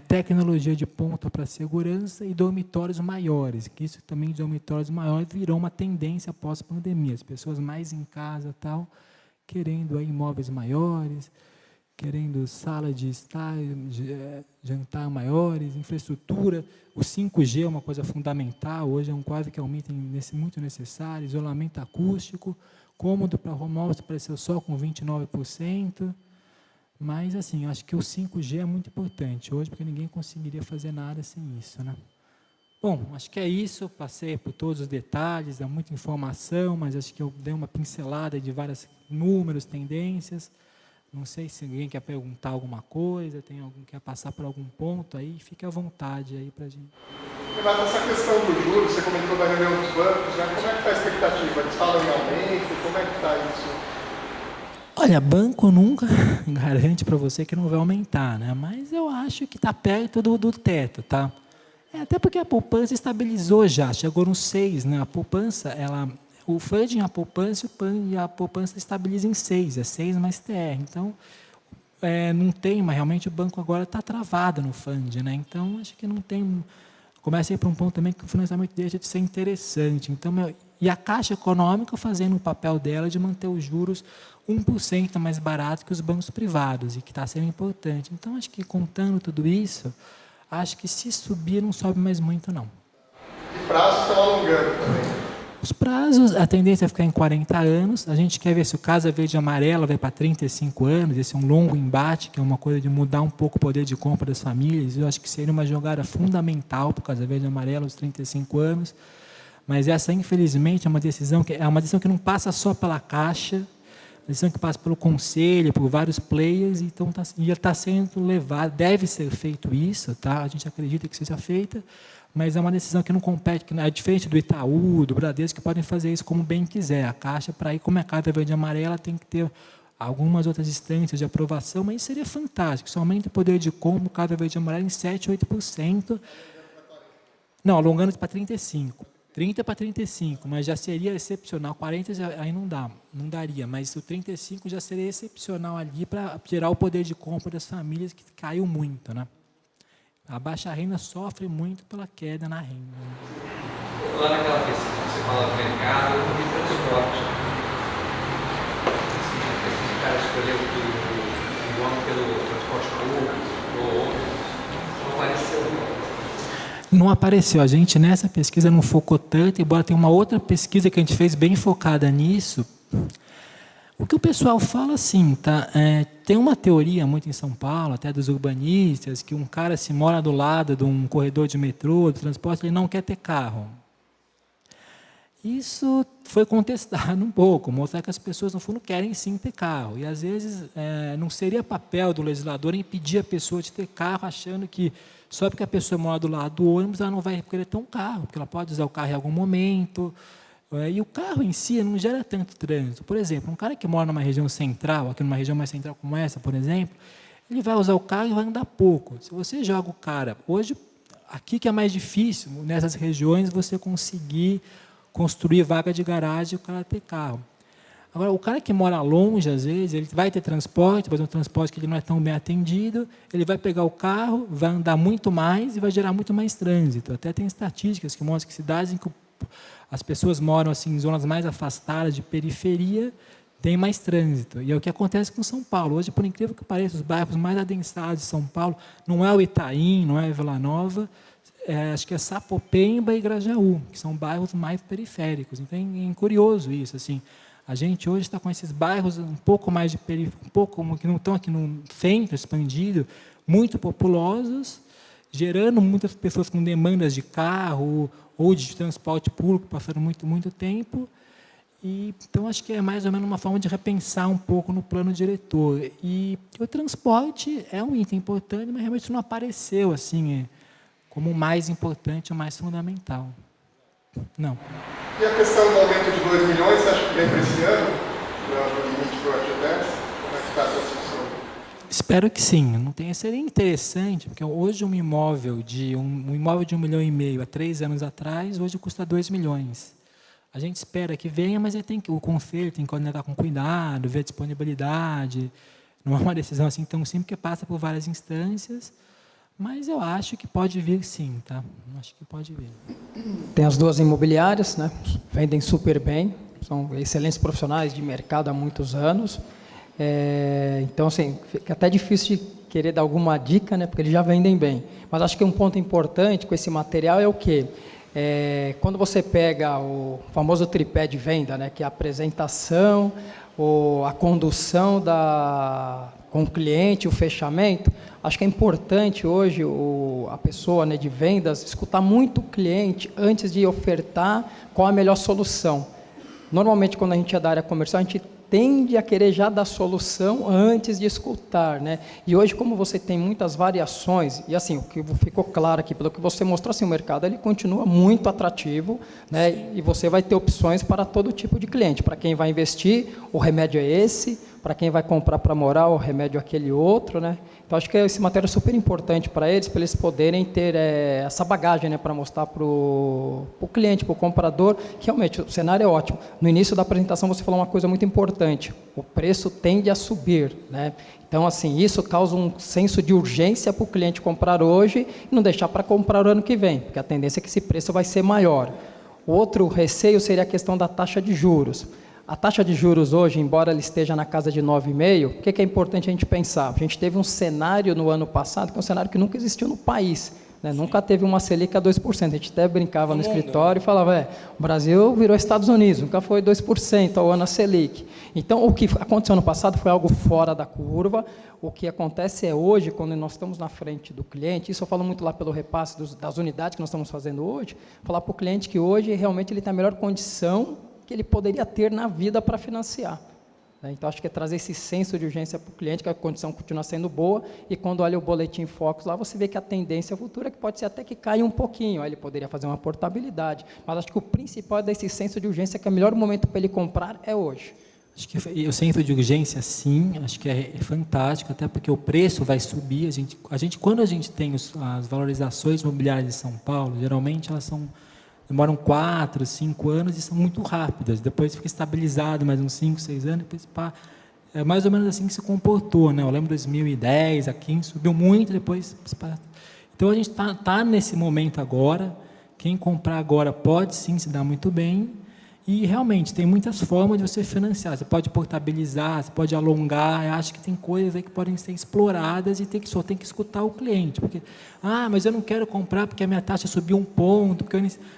tecnologia de ponta para segurança e dormitórios maiores, que isso também, dormitórios maiores, virou uma tendência pós-pandemia. As pessoas mais em casa, tal, querendo aí imóveis maiores, querendo sala de estar, jantar maiores, infraestrutura. O 5G é uma coisa fundamental, hoje é quase que é um item muito necessário, isolamento acústico, cômodo para home office apareceu só com 29%, mas assim, acho que o 5G é muito importante hoje, porque ninguém conseguiria fazer nada sem isso, né? Bom, acho que é isso, passei por todos os detalhes, dá muita informação, mas acho que eu dei uma pincelada de vários números, tendências. Não sei se alguém quer perguntar alguma coisa, tem alguém que quer passar por algum ponto aí, fique à vontade aí para a gente. Mas essa questão do juros, você comentou da reunião dos bancos, né? Como é que está a expectativa? Eles falam em aumento? Como é que está isso? Olha, banco nunca garante para você que não vai aumentar, né? Mas eu acho que está perto do teto, tá? Até porque a poupança estabilizou já, chegou no 6, né? A poupança, o funding, a poupança e a poupança estabiliza em 6, é 6 mais TR. Então, não tem, mas realmente o banco agora está travado no funding, né? Então, acho que não tem... Começa a ir para um ponto também que o financiamento deixa de ser interessante. Então, e a Caixa Econômica fazendo o papel dela de manter os juros 1% mais barato que os bancos privados, e que está sendo importante. Então, acho que contando tudo isso, acho que se subir não sobe mais muito, não. E prazos estão alongando também. Os prazos, a tendência é ficar em 40 anos. A gente quer ver se o Casa Verde e Amarela vai para 35 anos. Esse é um longo embate, que é uma coisa de mudar um pouco o poder de compra das famílias. Eu acho que seria uma jogada fundamental para o Casa Verde e Amarela, os 35 anos. Mas essa, infelizmente, é uma decisão que não passa só pela Caixa, é uma decisão que passa pelo Conselho, por vários players, então está sendo levado, deve ser feito isso, tá? A gente acredita que seja feita, mas é uma decisão que não compete, que é diferente do Itaú, do Bradesco, que podem fazer isso como bem quiser. A Caixa, para ir como é Casa Verde e Amarela, tem que ter algumas outras instâncias de aprovação, mas isso seria fantástico. Isso aumenta o poder de compra, Casa Verde e Amarela, em 7%, 8%. Não, alongando para 35%. 30 para 35, mas já seria excepcional. 40 aí não daria, mas o 35 já seria excepcional ali para tirar o poder de compra das famílias, que caiu muito, né? A baixa renda sofre muito pela queda na renda. Lá naquela pesquisa que você fala do mercado, eu vi transporte. Esse cara escolheu o homem pelo transporte público ou outro, não apareceu. Não apareceu. A gente, nessa pesquisa, não focou tanto, embora tenha uma outra pesquisa que a gente fez bem focada nisso. O que o pessoal fala assim, tá? Tem uma teoria muito em São Paulo, até dos urbanistas, que um cara, se mora do lado de um corredor de metrô, de transporte, ele não quer ter carro. Isso foi contestado um pouco, mostrar que as pessoas, no fundo, querem sim ter carro. E, às vezes, não seria papel do legislador impedir a pessoa de ter carro, achando que só porque a pessoa mora do lado do ônibus, ela não vai querer ter um carro, porque ela pode usar o carro em algum momento. E o carro em si não gera tanto trânsito. Por exemplo, um cara que mora numa região central, aqui numa região mais central como essa, por exemplo, ele vai usar o carro e vai andar pouco. Se você joga o cara... Hoje, aqui que é mais difícil, nessas regiões, você conseguir construir vaga de garagem e o cara ter carro. Agora, o cara que mora longe, às vezes, ele vai ter transporte, mas um transporte que ele não é tão bem atendido, ele vai pegar o carro, vai andar muito mais e vai gerar muito mais trânsito. Até tem estatísticas que mostram que cidades em que as pessoas moram assim, em zonas mais afastadas de periferia, tem mais trânsito. E é o que acontece com São Paulo. Hoje, por incrível que pareça, os bairros mais adensados de São Paulo não é o Itaim, não é Vila Nova, acho que é Sapopemba e Grajaú, que são bairros mais periféricos. Então, é curioso isso. Assim, a gente hoje está com esses bairros um pouco mais de periferia, um pouco que não estão aqui no centro expandido, muito populosos, gerando muitas pessoas com demandas de carro ou de transporte público, passando muito tempo. E, então, acho que é mais ou menos uma forma de repensar um pouco no plano diretor. E o transporte é um item importante, mas realmente não apareceu assim, como o mais importante, o mais fundamental. Não. E a questão do aumento de 2 milhões, você acha que vem para esse ano? Para o limite para o FGTS? Como é que está a sua discussão? Espero que sim. Não tenha, seria interessante, porque hoje um imóvel de 1,5 milhão há 3 anos atrás, hoje custa 2 milhões. A gente espera que venha, mas o conselho tem que coordenar com cuidado, ver a disponibilidade. Não é uma decisão assim tão simples, porque passa por várias instâncias, mas eu acho que pode vir sim, tá? Acho que pode vir. Tem as duas imobiliárias, né? Vendem super bem, são excelentes profissionais de mercado há muitos anos. Então, assim, fica até difícil de querer dar alguma dica, né? Porque eles já vendem bem. Mas acho que um ponto importante com esse material é o quê? Quando você pega o famoso tripé de venda, né? Que é a apresentação, a condução com o cliente, o fechamento, acho que é importante hoje a pessoa, né, de vendas escutar muito o cliente antes de ofertar qual a melhor solução. Normalmente, quando a gente é da área comercial, a gente tende a querer já dar solução antes de escutar, né? E hoje, como você tem muitas variações, e assim, o que ficou claro aqui, pelo que você mostrou, assim, o mercado ele continua muito atrativo, né? E você vai ter opções para todo tipo de cliente. Para quem vai investir, o remédio é esse. Para quem vai comprar para morar, o remédio é aquele outro, né? Então, acho que esse material é super importante para eles poderem ter essa bagagem, né, para mostrar para o cliente, para o comprador, que realmente o cenário é ótimo. No início da apresentação, você falou uma coisa muito importante: o preço tende a subir, né? Então, assim, isso causa um senso de urgência para o cliente comprar hoje e não deixar para comprar o ano que vem, porque a tendência é que esse preço vai ser maior. Outro receio seria a questão da taxa de juros. A taxa de juros hoje, embora ela esteja na casa de 9,5%, o que é importante a gente pensar? A gente teve um cenário no ano passado, que é um cenário que nunca existiu no país, né? Nunca teve uma Selic a 2%. A gente até brincava no escritório e falava, o Brasil virou Estados Unidos, nunca foi 2% ao ano a Selic. Então, o que aconteceu no passado foi algo fora da curva. O que acontece é hoje, quando nós estamos na frente do cliente, isso eu falo muito lá pelo repasse das unidades que nós estamos fazendo hoje, falar para o cliente que hoje realmente ele tem a melhor condição que ele poderia ter na vida para financiar. Então, acho que é trazer esse senso de urgência para o cliente, que a condição continua sendo boa, e quando olha o boletim Focus lá, você vê que a tendência futura é que pode ser até que caia um pouquinho, aí ele poderia fazer uma portabilidade, mas acho que o principal é desse senso de urgência, que o melhor momento para ele comprar é hoje. Acho que o centro de urgência, sim, acho que é fantástico, até porque o preço vai subir. Quando a gente tem as valorizações imobiliárias de São Paulo, geralmente elas demoram 4, 5 anos e são muito rápidas. Depois fica estabilizado mais uns 5, 6 anos, depois é mais ou menos assim que se comportou, né? Eu lembro de 2010, a 15 subiu muito, depois... Então, a gente está nesse momento agora. Quem comprar agora pode, sim, se dar muito bem. E, realmente, tem muitas formas de você financiar. Você pode portabilizar, você pode alongar. Eu acho que tem coisas aí que podem ser exploradas e só tem que escutar o cliente. Porque, mas eu não quero comprar porque a minha taxa subiu 1 ponto.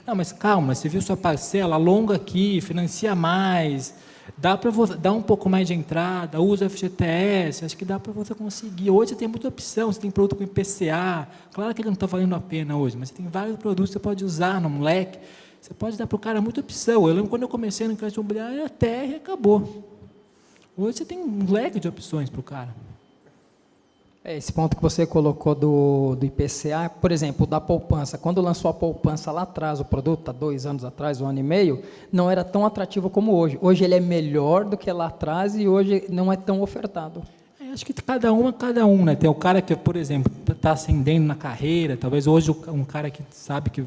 Não, mas calma, você viu sua parcela, alonga aqui, financia mais. Dá para você dar um pouco mais de entrada, usa FGTS, acho que dá para você conseguir. Hoje você tem muita opção, você tem produto com IPCA. Claro que ele não está valendo a pena hoje, mas você tem vários produtos que você pode usar no leque. Você pode dar para o cara muita opção. Eu lembro quando eu comecei no crédito imobiliário, era terra e acabou. Hoje você tem um leque de opções para o cara. Esse ponto que você colocou do IPCA, por exemplo, da poupança. Quando lançou a poupança lá atrás, o produto, há 2 anos atrás, 1 ano e meio, não era tão atrativo como hoje. Hoje ele é melhor do que lá atrás e hoje não é tão ofertado. Acho que cada um, né? Tem o cara que, por exemplo, está ascendendo na carreira, talvez hoje um cara que sabe que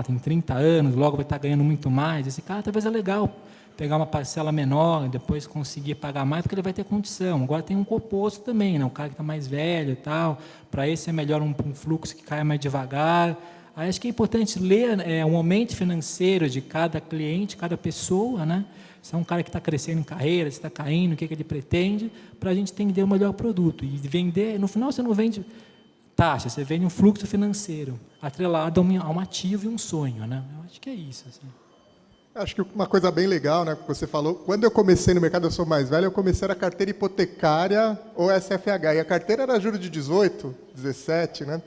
tem 30 anos, logo vai estar ganhando muito mais, esse cara talvez é legal pegar uma parcela menor, depois conseguir pagar mais, porque ele vai ter condição. Agora tem um oposto também, né? O cara que está mais velho e tal, para esse é melhor um fluxo que caia mais devagar. Aí acho que é importante ler o momento financeiro de cada cliente, cada pessoa, né? Se é um cara que está crescendo em carreira, se está caindo, o que ele pretende, para a gente entender o melhor produto. E vender, no final você não vende taxa, você vende um fluxo financeiro atrelado a um ativo e um sonho, né? Eu acho que é isso. Assim. Acho que uma coisa bem legal, né, que você falou, quando eu comecei no mercado, eu sou mais velho, eu comecei na carteira hipotecária ou SFH, e a carteira era juros de 18, 17, né?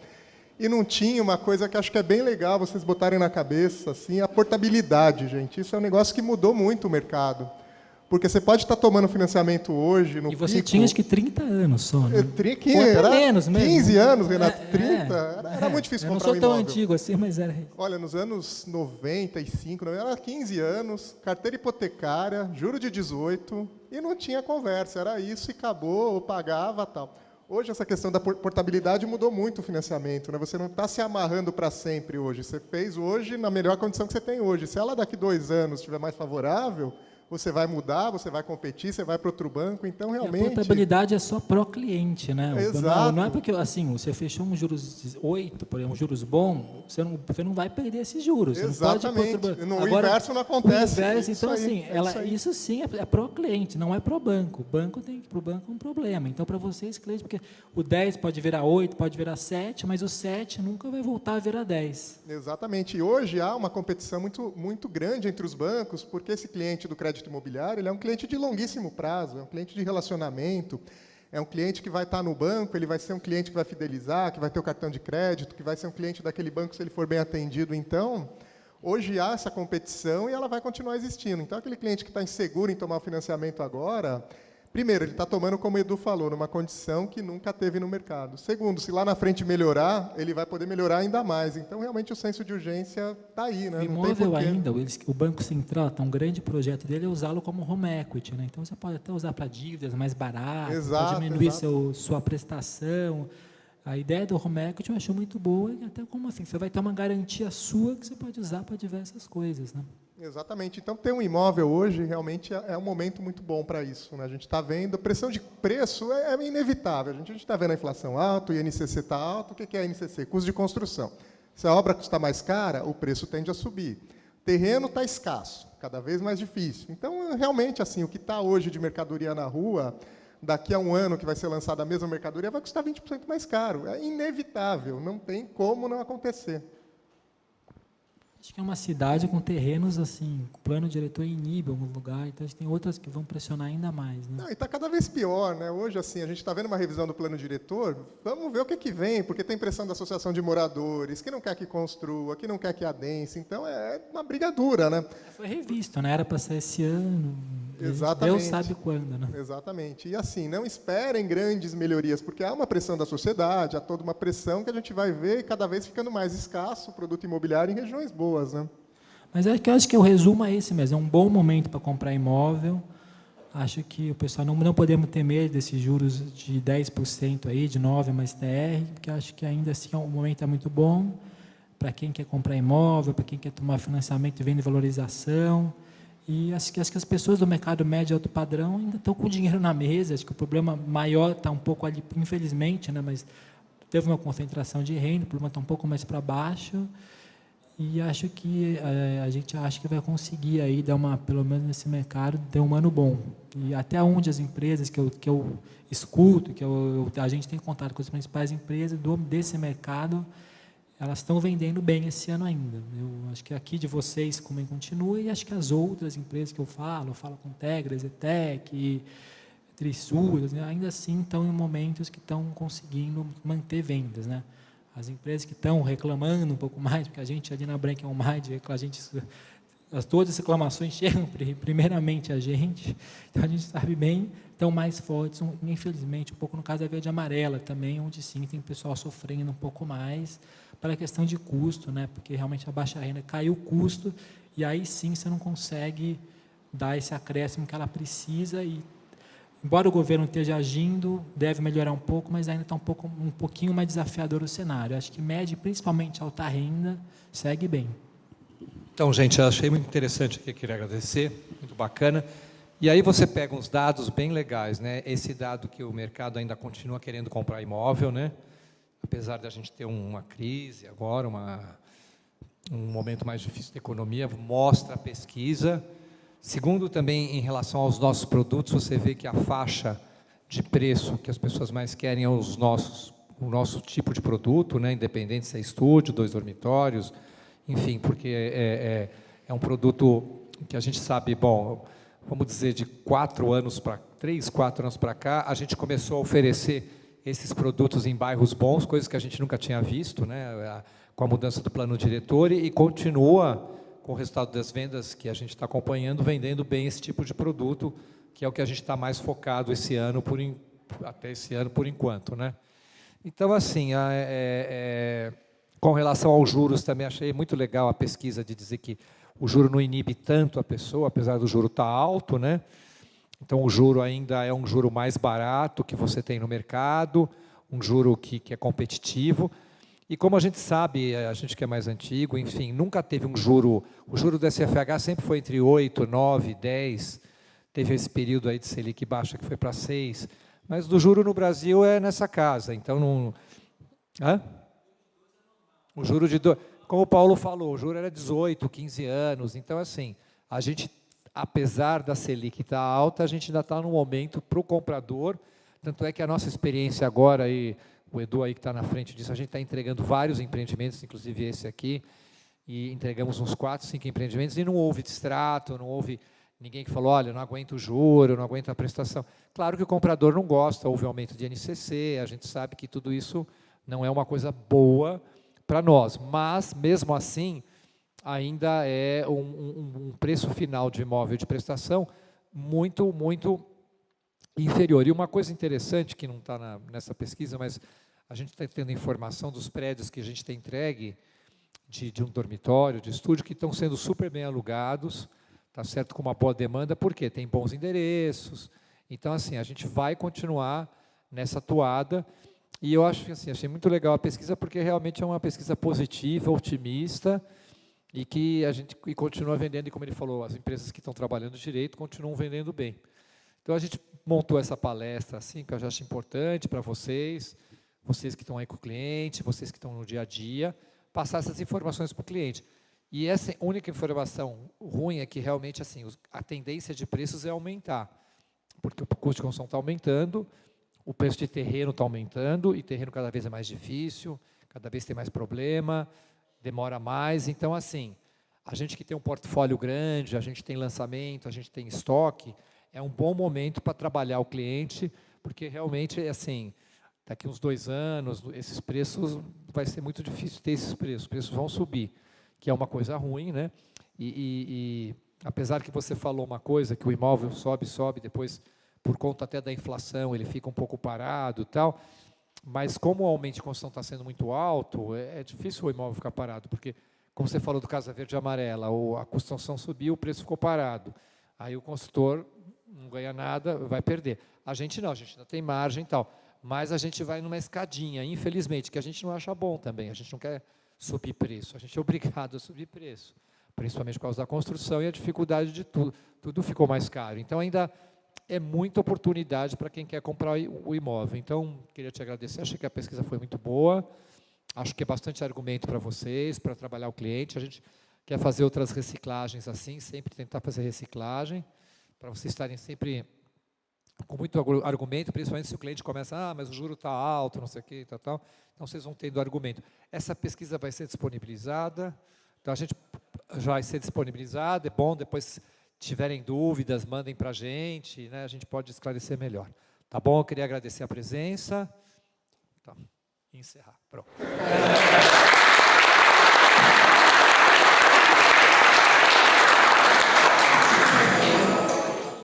E não tinha uma coisa que acho que é bem legal vocês botarem na cabeça, assim, a portabilidade, gente. Isso é um negócio que mudou muito o mercado. Porque você pode estar tomando financiamento hoje no E você pico, tinha acho que 30 anos só, né? Era menos mesmo. 15 anos, Renato, 30. Era muito difícil comprar um imóvel. Eu não sou tão antigo assim, mas era... Olha, nos anos 95, era 15 anos, carteira hipotecária, juro de 18, e não tinha conversa, era isso e acabou, ou pagava tal. Hoje, essa questão da portabilidade mudou muito o financiamento, né? Você não está se amarrando para sempre hoje, você fez hoje na melhor condição que você tem hoje. Se ela daqui 2 anos estiver mais favorável, você vai mudar, você vai competir, você vai para outro banco, então realmente... E a portabilidade é só pró-cliente, né? Exato. Não é porque, assim, você fechou um juros 8, por exemplo, um juros bom, você não vai perder esses juros. Exatamente. Você não pode o inverso não acontece. O inverso, então, aí, isso sim é pró-cliente, não é pró-banco. O banco tem que, para o banco é um problema. Então, para vocês, cliente, porque o 10 pode virar 8, pode virar 7, mas o 7 nunca vai voltar a virar 10. Exatamente. E hoje há uma competição muito, muito grande entre os bancos, porque esse cliente do crédito imobiliário, ele é um cliente de longuíssimo prazo, é um cliente de relacionamento, é um cliente que vai estar no banco, ele vai ser um cliente que vai fidelizar, que vai ter o cartão de crédito, que vai ser um cliente daquele banco se ele for bem atendido. Então, hoje há essa competição e ela vai continuar existindo. Então, aquele cliente que está inseguro em tomar o financiamento agora, primeiro, ele está tomando, como o Edu falou, numa condição que nunca teve no mercado. Segundo, se lá na frente melhorar, ele vai poder melhorar ainda mais. Então, realmente, o senso de urgência está aí. Né? O imóvel ainda, o Banco Central, um grande projeto dele é usá-lo como home equity. Né? Então, você pode até usar para dívidas mais baratas, para diminuir sua prestação. A ideia do home equity eu acho muito boa, e até como assim, você vai ter uma garantia sua que você pode usar para diversas coisas. Né? Exatamente. Então, ter um imóvel hoje realmente é um momento muito bom para isso. Né? A gente está vendo, pressão de preço é inevitável. A gente está vendo a inflação alta, o INCC está alto. O que é INCC? Custo de construção. Se a obra custa mais cara, o preço tende a subir. Terreno está escasso, cada vez mais difícil. Então, realmente, assim, o que está hoje de mercadoria na rua, daqui a um ano que vai ser lançada a mesma mercadoria, vai custar 20% mais caro. É inevitável, não tem como não acontecer. Acho que é uma cidade com terrenos assim, o plano diretor inibe algum lugar, então a gente tem outras que vão pressionar ainda mais, né? Não, e está cada vez pior, né? Hoje, assim, a gente está vendo uma revisão do plano diretor, vamos ver o que vem, porque tem pressão da associação de moradores, que não quer que construa, que não quer que adense, então é uma briga dura, né? Foi revisto, né? Era para ser esse ano, Exatamente. Deus sabe quando, né? Exatamente. E assim, não esperem grandes melhorias, porque há uma pressão da sociedade, há toda uma pressão que a gente vai ver cada vez ficando mais escasso o produto imobiliário em regiões boas, né? Mas é que eu acho que o resumo é esse mesmo, é um bom momento para comprar imóvel. Acho que o pessoal não podemos ter medo desses juros de 10% aí, de 9 mais TR, porque acho que ainda assim o momento é muito bom para quem quer comprar imóvel, para quem quer tomar financiamento e venda e valorização. E acho que as pessoas do mercado médio e alto padrão ainda estão com dinheiro na mesa. Acho que o problema maior está um pouco ali, infelizmente, né, mas teve uma concentração de renda, o problema está um pouco mais para baixo. E acho que a gente acha que vai conseguir aí dar pelo menos nesse mercado, ter um ano bom. E até onde as empresas que eu escuto, a gente tem contato com as principais empresas desse mercado, elas estão vendendo bem esse ano ainda. Eu acho que aqui de vocês como continua, e acho que as outras empresas que eu falo com Tegra, Zetec, Trisul, ainda assim estão em momentos que estão conseguindo manter vendas, né? As empresas que estão reclamando um pouco mais, porque a gente ali na Branca Mind, todas as reclamações chegam primeiramente a gente, então a gente sabe bem, estão mais fortes, infelizmente, um pouco no caso da Verde Amarela também, onde sim tem pessoal sofrendo um pouco mais, para a questão de custo, né? Porque realmente a baixa renda caiu o custo, e aí sim você não consegue dar esse acréscimo que ela precisa, e embora o governo esteja agindo, deve melhorar um pouco, mas ainda está um pouquinho mais desafiador o cenário. Acho que média, principalmente alta renda, segue bem. Então, gente, eu achei muito interessante aqui, queria agradecer, muito bacana. E aí você pega uns dados bem legais, né? Esse dado que o mercado ainda continua querendo comprar imóvel, né? Apesar de a gente ter uma crise agora, um momento mais difícil da economia, mostra a pesquisa. Segundo, também, em relação aos nossos produtos, você vê que a faixa de preço que as pessoas mais querem é o nosso tipo de produto, né? Independente se é estúdio, 2 dormitórios, enfim, porque é um produto que a gente sabe, bom, vamos dizer, de 3, 4 anos para cá, a gente começou a oferecer esses produtos em bairros bons, coisas que a gente nunca tinha visto, né? Com a mudança do plano diretor, e continua com o resultado das vendas que a gente está acompanhando, vendendo bem esse tipo de produto, que é o que a gente está mais focado esse ano, até esse ano, por enquanto, né? Então, assim, com relação aos juros, também achei muito legal a pesquisa de dizer que o juro não inibe tanto a pessoa, apesar do juro estar alto, né? Então, o juro ainda é um juro mais barato que você tem no mercado, um juro que é competitivo. E como a gente sabe, a gente que é mais antigo, enfim, nunca teve um juro, o juro do SFH sempre foi entre 8, 9, 10, teve esse período aí de Selic baixa que foi para 6, mas do juro no Brasil é nessa casa, então não... O juro como o Paulo falou, o juro era 18, 15 anos, então assim, a gente, apesar da Selic estar alta, a gente ainda está num momento para o comprador, tanto é que a nossa experiência agora aí, o Edu aí que está na frente disso, a gente está entregando vários empreendimentos, inclusive esse aqui, e entregamos uns 4, 5 empreendimentos, e não houve distrato, não houve ninguém que falou, olha, não aguento o juro, não aguento a prestação. Claro que o comprador não gosta, houve aumento de NCC, a gente sabe que tudo isso não é uma coisa boa para nós, mas, mesmo assim, ainda é um preço final de imóvel de prestação muito, muito inferior. E uma coisa interessante, que não está nessa pesquisa, mas a gente está tendo informação dos prédios que a gente tem entregue, de um dormitório, de estúdio, que estão sendo super bem alugados, tá certo, com uma boa demanda, porque tem bons endereços. Então, assim, a gente vai continuar nessa toada, e eu acho que, assim, achei muito legal a pesquisa, porque realmente é uma pesquisa positiva, otimista, e que a gente continua vendendo, e como ele falou, as empresas que estão trabalhando direito continuam vendendo bem. Então, a gente montou essa palestra, assim, que eu já acho importante para vocês que estão aí com o cliente, vocês que estão no dia a dia, passar essas informações para o cliente. E essa única informação ruim é que, realmente, assim, a tendência de preços é aumentar, porque o custo de construção está aumentando, o preço de terreno está aumentando, e terreno cada vez é mais difícil, cada vez tem mais problema, demora mais. Então, assim, a gente que tem um portfólio grande, a gente tem lançamento, a gente tem estoque, é um bom momento para trabalhar o cliente, porque realmente, assim, daqui uns 2 anos, esses preços, vai ser muito difícil ter esses preços. Os preços vão subir, que é uma coisa ruim, né? E apesar que você falou uma coisa, que o imóvel sobe, depois, por conta até da inflação, ele fica um pouco parado e tal, mas como o aumento de construção está sendo muito alto, é difícil o imóvel ficar parado, porque, como você falou do Casa Verde e Amarela, a construção subiu, o preço ficou parado. Aí o consultor não ganha nada, vai perder. A gente não, a gente ainda tem margem e tal, mas a gente vai numa escadinha, infelizmente, que a gente não acha bom também, a gente não quer subir preço, a gente é obrigado a subir preço, principalmente por causa da construção e a dificuldade de tudo, tudo ficou mais caro. Então, ainda é muita oportunidade para quem quer comprar o imóvel. Então, queria te agradecer, achei que a pesquisa foi muito boa, acho que é bastante argumento para vocês, para trabalhar o cliente, a gente quer fazer outras reciclagens assim, sempre tentar fazer reciclagem, para vocês estarem sempre com muito argumento, principalmente se o cliente começa, mas o juro está alto, não sei o quê, tal. Então, vocês vão tendo argumento. Essa pesquisa vai ser disponibilizada, então a gente já vai ser disponibilizada, é bom, depois, se tiverem dúvidas, mandem para a gente, né, a gente pode esclarecer melhor. Tá bom? Eu queria agradecer a presença. Tá. E encerrar. Pronto.